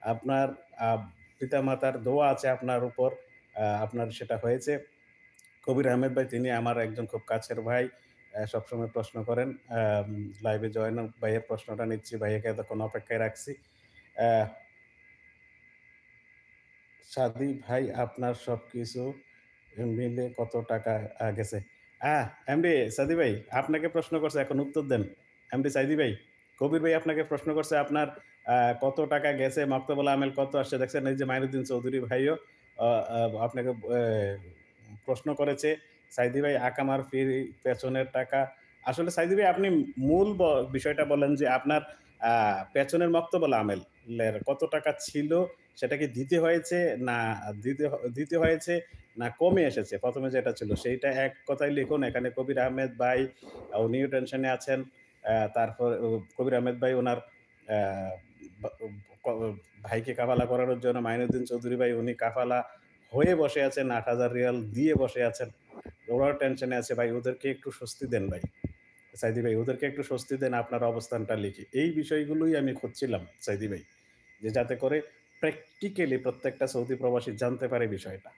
আপনার আ পিতামাতার দোয়া আছে আপনার উপর। আপনার সেটা হয়েছে। কবির আহমেদ ভাই তিনি আমার একজন খুব কাছের ভাই। সবসময় প্রশ্ন করেন। লাইভে জয়েন ভাইয়ের প্রশ্নটা নিচ্ছি। ভাইয়াকে এতক্ষণ অপেক্ষায় রাখছি। অ্যা সাদী ভাই আপনার সবকিছু মিলে কত টাকা গেছে? এমডি সাদী ভাই আপনাকে প্রশ্ন করছে এখন উত্তর দেন। এমডি সাইদী ভাই, কবির ভাই আপনাকে প্রশ্ন করছে আপনার আ কত টাকা গেছে, মাকতবুল আমেল কত আসছে দেখছেন এই যে মাইনুদ্দিন চৌধুরী ভাইও আ আ আপনাকে প্রশ্ন করেছে। সাইদী ভাই আকামার ফি পেছনের টাকা আসলে সাইদী ভাই আপনি মূল বিষয়টা বলেন যে আপনার আ পেছনের মাকতবুল আমেলের কত টাকা ছিল সেটা কি দিতে হয়েছে না দিতে হয়েছে না কমে এসেছে? ১ম এ যেটা ছিল সেইটা এক কথায় লিখুন। এখানে কবির আহমেদ ভাই উনিও টেনশনে আছেন। তারপর কবির আহমেদ ভাই উনার অ্যা বা ক ভাইকে কাফালা করানোর জন্য মাইনুদ্দিন চৌধুরী ভাই উনি কাফালা হয়ে বসে আছেন। ৳৮,০০০ দিয়ে বসে আছেন। ওরাও টেনশনে আছে ভাই ওদেরকে একটু স্বস্তি দেন ভাই। সাইদী ভাই ওদেরকে একটু স্বস্তি দেন আপনার অবস্থানটা লিখে। এই বিষয়গুলোই আমি খুঁজছিলাম সাইদী ভাই। যে যাতে করে প্র্যাকটিক্যালি প্রত্যেকটা সৌদি প্রবাসী জানতে পারে বিষয়টা।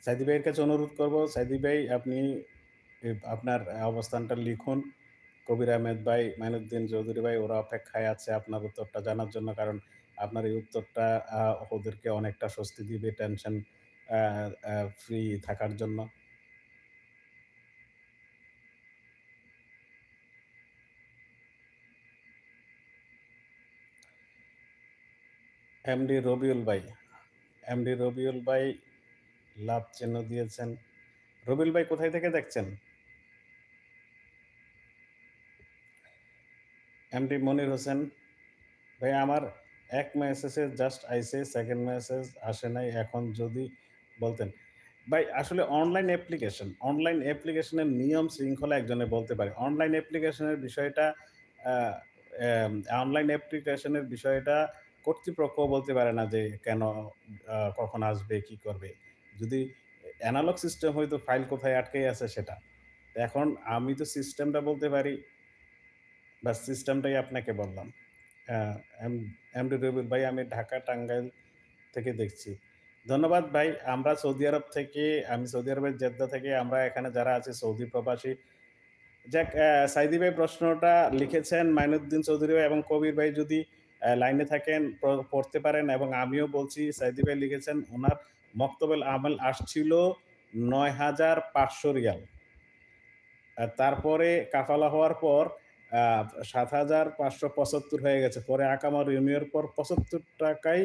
সাইদী ভাইয়ের কাছে অনুরোধ করব, সাইদী ভাই আপনি আপনার অবস্থানটা লিখুন। কবির আহমেদ ভাই, মাইনুদ্দিন চৌধুরী ভাই ওরা অপেক্ষায় আছে আপনার উত্তরটা জানার জন্য। কারণ আপনার এই উত্তরটা আ ওদেরকে অনেকটা স্বস্তি দিবে টেনশন আ আ ফ্রি থাকার জন্য। এমডি রবিউল ভাই, এমডি রবিউল ভাই লাভ চিহ্ন দিয়েছেন। রবিউল ভাই কোথায় থেকে দেখছেন? এমডি মনির হোসেন ভাই আমার এক মেসেজে জাস্ট আইছে, 2nd মেসেজ আসে নাই। এখন যদি বলতেন। ভাই আসলে অনলাইন অ্যাপ্লিকেশনের নিয়ম শৃঙ্খলা একজনে বলতে পারে। অনলাইন অ্যাপ্লিকেশনের বিষয়টা আ অ্যাম অনলাইন অ্যাপ্লিকেশনের বিষয়টা কর্তৃপক্ষ বলতে পারে না যে কেন কখন আসবে, কি করবে। যদি এনালগ সিস্টেম হইতো ফাইল কোথায় আটকে আছে সেটা। এখন আমি তো সিস্টেমটা বলতে পারি। বাস সিস্টেমটাই আপনাকে বললাম। আ এম এমডি রবিউল ভাই আমি ঢাকা, টাঙ্গাইল থেকে দেখছি। ধন্যবাদ ভাই। আমরা সৌদি আরব থেকে আমি সৌদি আরবের জেদ্দা থেকে আমরা এখানে যারা আছি সৌদি প্রবাসী যাক সাইদী ভাই প্রশ্নটা লিখেছেন মাইনুদ্দিন চৌধুরী ভাই এবং কবির ভাই যদি লাইনে থাকেন পড়তে পারেন এবং আমিও বলছি সাইদী ভাই লিখেছেন উনার মক্তবেল আমল আসছিল ৳৯,৫০০ তারপরে কাফালা হওয়ার পর আ ৭,৫৭৫ হয়ে গেছে। পরে আকামা রিনিউর পর ৳৭৫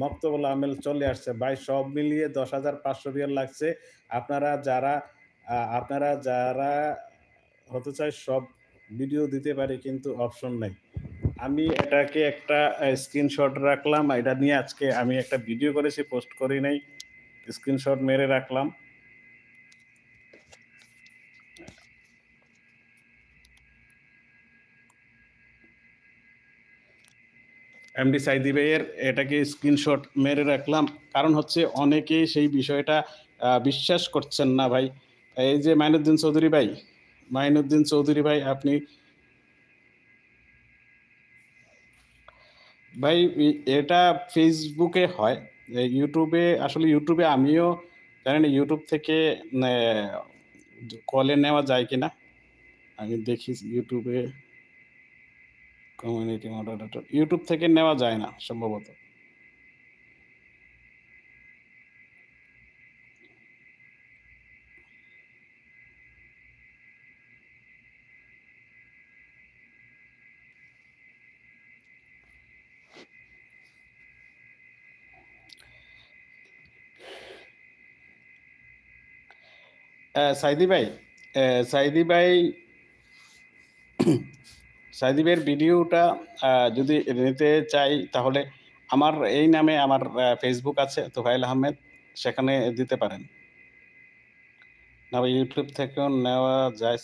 মক্তবুল আমেল চলে আসছে। ভাই সব মিলিয়ে ৳১০,৫০০ লাগছে। আপনারা যারা হতে চায় সব ভিডিও দিতে পারি কিন্তু অপশন নাই। আমি এটাকে একটা স্ক্রিনশট রাখলাম। এটা নিয়ে আজকে আমি একটা ভিডিও করেছি, পোস্ট করি নাই। স্ক্রিনশট মেরে রাখলাম। এমডি সাইদী ভাইয়ের এটাকে স্ক্রিনশট মেরে রাখলাম। কারণ হচ্ছে অনেকেই সেই বিষয়টা বিশ্বাস করছেন না ভাই। এই যে মাইনুদ্দিন চৌধুরী ভাই আপনি ভাই এটা Facebook এ হয়। YouTube এ আসলে YouTube এ আমিও জানি না YouTube থেকে নে কলে নেওয়া যায় কিনা? আমি দেখি YouTube a community moderator. YouTube থেকে নেওয়া যায় না সম্ভবত। সাইদী ভাই, অ্যা সাইদী ভাই সাইদী ভাইয়ের ভিডিওটা যদি নিতে চাই তাহলে আমার এই নামে আমার Facebook আছে তোফায়েল আহমেদ। সেখানে দিতে পারেন। না, YouTube থেকেও নেওয়া যায়